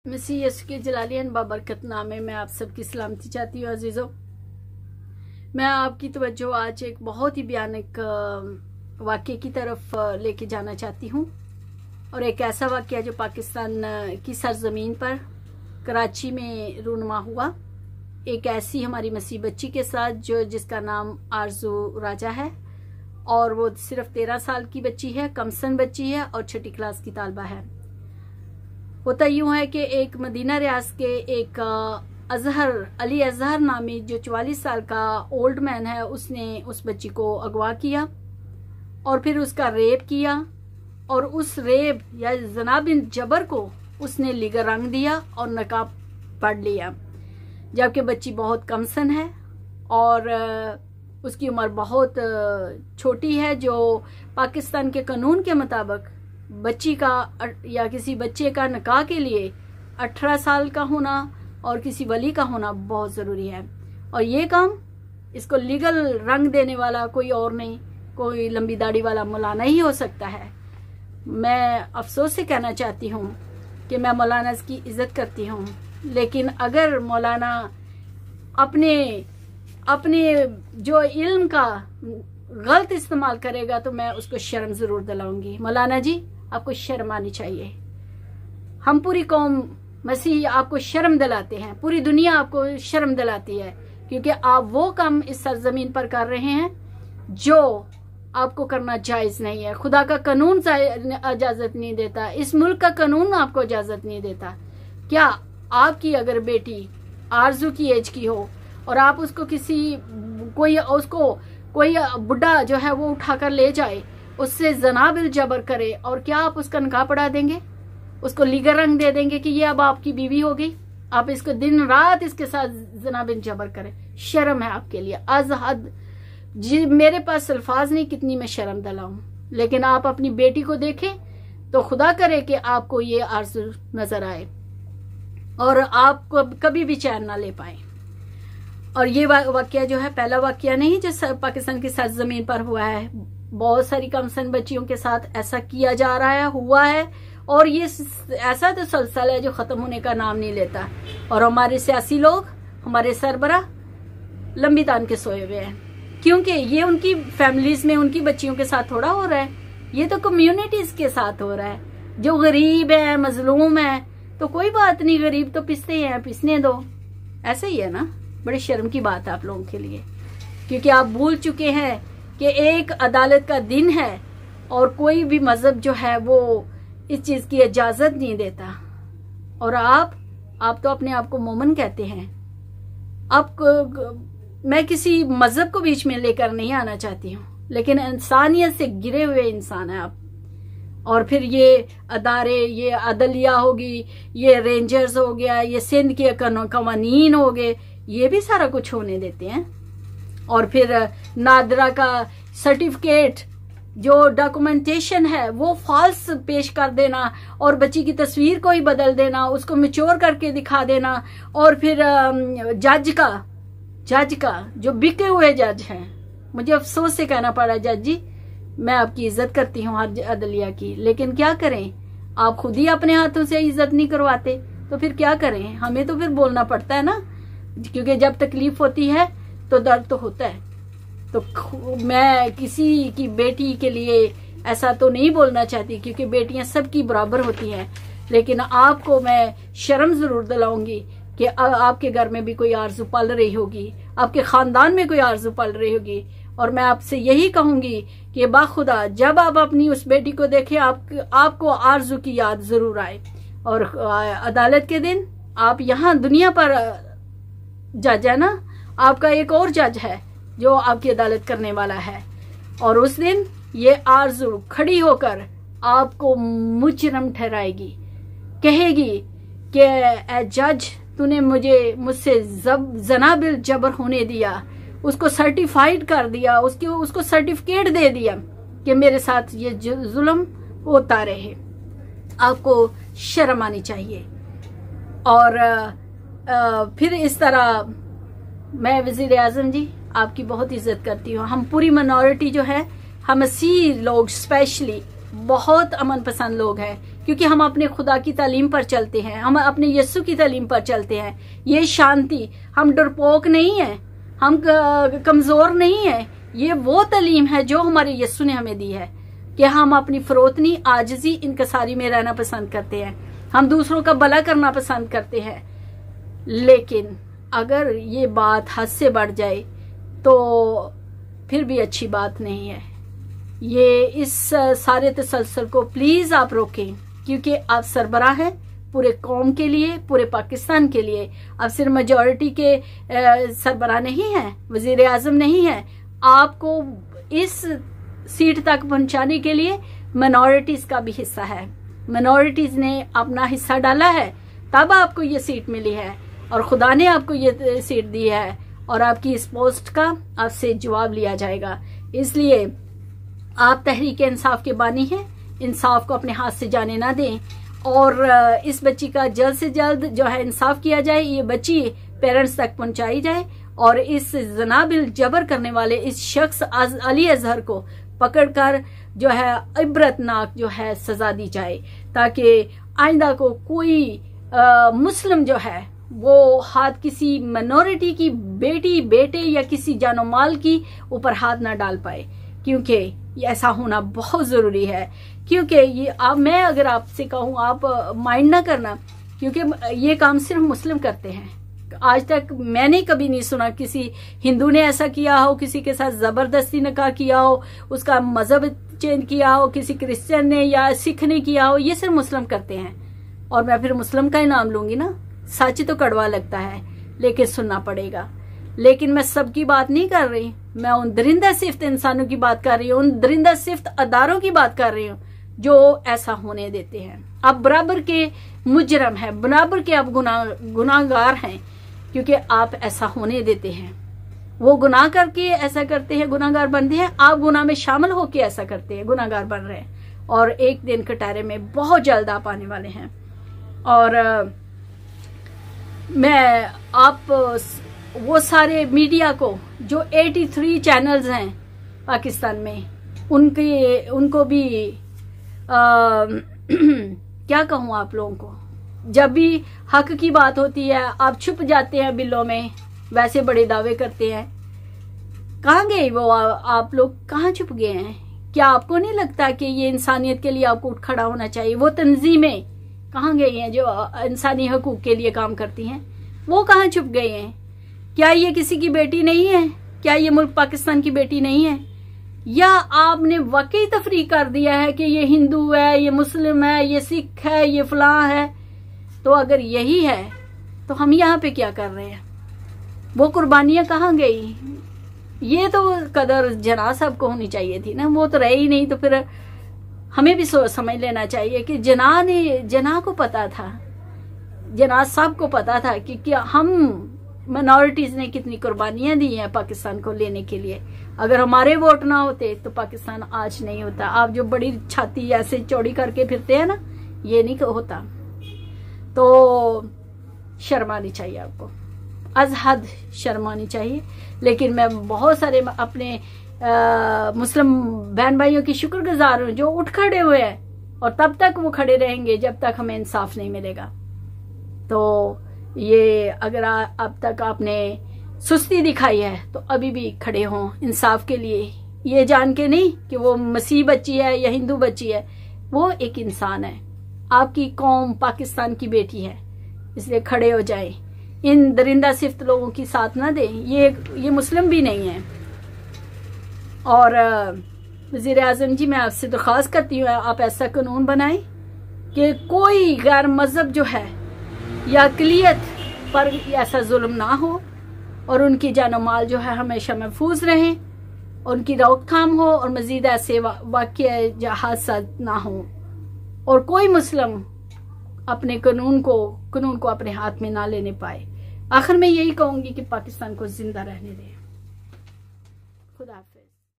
मसीह यसु के जलालियन बाबरकत नामे में आप सबकी सलामती चाहती हूँ। अजीजों, मैं आपकी तवज्जो आज एक बहुत ही भयानक वाक़ये की तरफ लेके जाना चाहती हूँ। और एक ऐसा वाक़या जो पाकिस्तान की सरजमीन पर कराची में रूनुमा हुआ, एक ऐसी हमारी मसीह बच्ची के साथ जिसका नाम आरजू राजा है। और वो सिर्फ 13 साल की बच्ची है, कमसन बच्ची है और छठी क्लास की तालबा है। होता यूं है कि एक मदीना रियाज के एक अली अजहर नामी जो 44 साल का ओल्ड मैन है, उसने उस बच्ची को अगवा किया और फिर उसका रेप किया। और उस रेप या जनाबिन जबर को उसने लिगर रंग दिया और नकाब पढ़ लिया, जबकि बच्ची बहुत कमसन है और उसकी उम्र बहुत छोटी है। जो पाकिस्तान के कानून के मुताबिक बच्ची का या किसी बच्चे का निकाह के लिए 18 साल का होना और किसी वली का होना बहुत ज़रूरी है। और ये काम इसको लीगल रंग देने वाला कोई और नहीं, कोई लंबी दाढ़ी वाला मौलाना ही हो सकता है। मैं अफसोस से कहना चाहती हूँ कि मैं मौलाना की इज्जत करती हूँ, लेकिन अगर मौलाना अपने जो इल्म का गलत इस्तेमाल करेगा तो मैं उसको शर्म ज़रूर दिलाऊंगी। मौलाना जी, आपको शर्म आनी चाहिए। हम पूरी कौम मसीह आपको शर्म दिलाते हैं, पूरी दुनिया आपको शर्म दिलाती है, क्योंकि आप वो काम इस सरजमीन पर कर रहे हैं जो आपको करना जायज नहीं है। खुदा का कानून इजाजत नहीं देता, इस मुल्क का कानून आपको इजाजत नहीं देता। क्या आपकी अगर बेटी आरजू की एज की हो और आप उसको कोई बुढ़ा जो है वो उठाकर ले जाए, उससे जनाबिल जबर करे, और क्या आप उसका निकाह पढ़ा देंगे? उसको लीगर रंग दे देंगे कि ये अब आपकी बीवी हो गई? आप इसको दिन रात इसके साथ जनाबिल जबर करें। शर्म है आपके लिए, अज़हद जी। मेरे पास अल्फाज नहीं कितनी मैं शर्म दिलाऊं, लेकिन आप अपनी बेटी को देखें तो खुदा करे कि आपको ये आरज़ू नजर आए और आपको कभी भी चैन ना ले पाए। और ये वाकया जो है पहला वाकया नहीं जो पाकिस्तान की सरजमीन पर हुआ है। बहुत सारी कमसन बच्चियों के साथ ऐसा किया जा रहा है, हुआ है, और ये ऐसा तो सिलसिला है जो खत्म होने का नाम नहीं लेता। और हमारे सियासी लोग, हमारे सरबरा लंबी तान के सोए हुए हैं, क्योंकि ये उनकी फैमिलीज में उनकी बच्चियों के साथ थोड़ा हो रहा है, ये तो कम्युनिटीज के साथ हो रहा है। जो गरीब है, मजलूम है, तो कोई बात नहीं, गरीब तो पिसते हैं, पिसने दो। ऐसे ही है ना। बड़ी शर्म की बात है आप लोगों के लिए, क्योंकि आप भूल चुके हैं कि एक अदालत का दिन है और कोई भी मजहब जो है वो इस चीज की इजाजत नहीं देता। और आप तो अपने आप को मोमिन कहते हैं। मैं किसी मजहब को बीच में लेकर नहीं आना चाहती हूँ, लेकिन इंसानियत से गिरे हुए इंसान है आप। और फिर ये अदारे, ये अदलिया होगी, ये रेंजर्स हो गया, ये सिंध के कवानीन हो गए, ये भी सारा कुछ होने देते हैं। और फिर नादरा का सर्टिफिकेट जो डॉक्यूमेंटेशन है वो फॉल्स पेश कर देना और बच्ची की तस्वीर को ही बदल देना, उसको मैच्योर करके दिखा देना। और फिर जज का जो बिके हुए जज हैं, मुझे अफसोस से कहना पड़ा, जज जी मैं आपकी इज्जत करती हूँ हर अदलिया की, लेकिन क्या करें, आप खुद ही अपने हाथों से इज्जत नहीं करवाते, तो फिर क्या करें? हमें तो फिर बोलना पड़ता है ना, क्योंकि जब तकलीफ होती है तो दर्द तो होता है। तो मैं किसी की बेटी के लिए ऐसा तो नहीं बोलना चाहती, क्योंकि बेटियां सबकी बराबर होती हैं, लेकिन आपको मैं शर्म जरूर दिलाऊंगी कि आपके घर में भी कोई आरजू पल रही होगी, आपके खानदान में कोई आरजू पल रही होगी। और मैं आपसे यही कहूंगी कि बाखुदा जब आप अपनी उस बेटी को देखें, आपको आरजू की याद जरूर आए। और अदालत के दिन आप यहाँ दुनिया पर जज है ना, आपका एक और जज है जो आपकी अदालत करने वाला है, और उस दिन ये आरजू खड़ी होकर आपको मुजरम ठहराएगी, कहेगी कि ए जज, तूने मुझसे जनाबिल जबर होने दिया, उसको सर्टिफाइड कर दिया, उसको सर्टिफिकेट दे दिया कि मेरे साथ ये जुल्म होता रहे। आपको शर्म आनी चाहिए। और फिर इस तरह मैं वजीर आजम जी आपकी बहुत इज्जत करती हूँ। हम पूरी माइनॉरिटी जो है, हम मसीह लोग स्पेशली बहुत अमन पसंद लोग हैं, क्योंकि हम अपने खुदा की तालीम पर चलते हैं, हम अपने यीशु की तालीम पर चलते हैं। ये शांति, हम डरपोक नहीं है, हम कमजोर नहीं है। ये वो तालीम है जो हमारे यीशु ने हमें दी है कि हम अपनी फरोतनी, आजिज़ी, इनकसारी में रहना पसंद करते हैं। हम दूसरों का भला करना पसंद करते हैं। लेकिन अगर ये बात हद से बढ़ जाए तो फिर भी अच्छी बात नहीं है। ये इस सारे तसलसल को प्लीज आप रोकें, क्योंकि आप सरबराह हैं पूरे कौम के लिए, पूरे पाकिस्तान के लिए। आप सिर्फ मेजॉरिटी के सरबराह नहीं हैं, वजीर आजम नहीं है। आपको इस सीट तक पहुंचाने के लिए माइनॉरिटीज का भी हिस्सा है। माइनॉरिटीज ने अपना हिस्सा डाला है, तब आपको ये सीट मिली है और खुदा ने आपको ये सीट दी है, और आपकी इस पोस्ट का आपसे जवाब लिया जाएगा। इसलिए आप तहरीक इंसाफ के बानी हैं, इंसाफ को अपने हाथ से जाने ना दें, और इस बच्ची का जल्द से जल्द जो है इंसाफ किया जाए। ये बच्ची पेरेंट्स तक पहुंचाई जाए और इस जनाबिल जबर करने वाले इस शख्स अली अजहर को पकड़कर जो है इबरतनाक जो है सजा दी जाए, ताकि आइंदा को कोई मुस्लिम जो है वो हाथ किसी माइनॉरिटी की बेटी, बेटे या किसी जानो माल की ऊपर हाथ ना डाल पाए, क्योंकि ये ऐसा होना बहुत जरूरी है। क्योंकि ये मैं अगर आपसे कहूँ, आप माइंड ना करना, क्योंकि ये काम सिर्फ मुस्लिम करते हैं। आज तक मैंने कभी नहीं सुना किसी हिंदू ने ऐसा किया हो, किसी के साथ जबरदस्ती निकाह किया हो, उसका मजहब चेंज किया हो, किसी क्रिश्चियन ने या सिख ने किया हो। ये सिर्फ मुस्लिम करते हैं। और मैं फिर मुस्लिम का ही नाम लूंगी ना, सच तो कड़वा लगता है लेकिन सुनना पड़ेगा। लेकिन मैं सबकी बात नहीं कर रही, मैं उन दरिंदा सिफ्त इंसानों की बात कर रही हूँ, उन दरिंदा सिफ्त अदारों की बात कर रही हूँ जो ऐसा होने देते हैं। आप बराबर के मुजरम हैं, बराबर के आप गुनाहगार हैं, क्योंकि आप ऐसा होने देते हैं। वो गुनाह करके ऐसा करते हैं, गुनाहगार बनते हैं। आप गुनाह में शामिल होके ऐसा करते हैं, गुनाहगार बन रहे हैं। और एक दिन कटारे में बहुत जल्द आप आने वाले हैं। और मैं आप वो सारे मीडिया को जो 83 चैनल्स हैं पाकिस्तान में, उनको भी क्या कहूँ आप लोगों को, जब भी हक की बात होती है आप छुप जाते हैं बिलों में, वैसे बड़े दावे करते हैं। कहाँ गए वो आप लोग, कहाँ छुप गए हैं? क्या आपको नहीं लगता कि ये इंसानियत के लिए आपको उठ खड़ा होना चाहिए? वो तंजीमें कहाँ गई हैं जो इंसानी हकूक के लिए काम करती हैं? वो कहाँ छुप गए हैं? क्या ये किसी की बेटी नहीं है? क्या ये मुल्क पाकिस्तान की बेटी नहीं है? या आपने वाकई तफरीक कर दिया है कि ये हिंदू है, ये मुस्लिम है, ये सिख है, ये फलां है? तो अगर यही है तो हम यहाँ पे क्या कर रहे हैं? वो कुर्बानियां कहाँ गई? ये तो कदर जना साहब को होनी चाहिए थी ना, वो तो रहे ही नहीं। तो फिर हमें भी समझ लेना चाहिए कि जना को पता था, जना साहब को पता था कि क्या हम माइनॉरिटीज ने कितनी कुर्बानियां दी हैं पाकिस्तान को लेने के लिए। अगर हमारे वोट ना होते तो पाकिस्तान आज नहीं होता। आप जो बड़ी छाती ऐसे चौड़ी करके फिरते हैं ना, ये नहीं होता। तो शर्मानी चाहिए आपको, अज हद शर्मानी चाहिए। लेकिन मैं बहुत सारे अपने मुस्लिम बहन भाइयों की शुक्रगुजार हूं जो उठ खड़े हुए हैं, और तब तक वो खड़े रहेंगे जब तक हमें इंसाफ नहीं मिलेगा। तो ये अगर अब तक आपने सुस्ती दिखाई है तो अभी भी खड़े हों इंसाफ के लिए, ये जान के नहीं कि वो मसीह बच्ची है या हिंदू बच्ची है। वो एक इंसान है, आपकी कौम पाकिस्तान की बेटी है, इसलिए खड़े हो जाए। इन दरिंदा सिफ्त लोगों की साथ ना दें। ये मुस्लिम भी नहीं है। और वज़ीर आज़म जी, मैं आपसे दरख्वास्त करती हूँ आप ऐसा कानून बनाएं कि कोई गैर मजहब जो है या अक़लियत पर ऐसा जुल्म ना हो, और उनकी जान माल जो है हमेशा महफूज रहें, उनकी रोकथाम हो, और मजीद ऐसे वाक़या या हादसा ना हो, और कोई मुस्लिम अपने कानून को अपने हाथ में ना लेने पाए। आखिर में यही कहूंगी कि पाकिस्तान को जिंदा रहने दें। खुदा।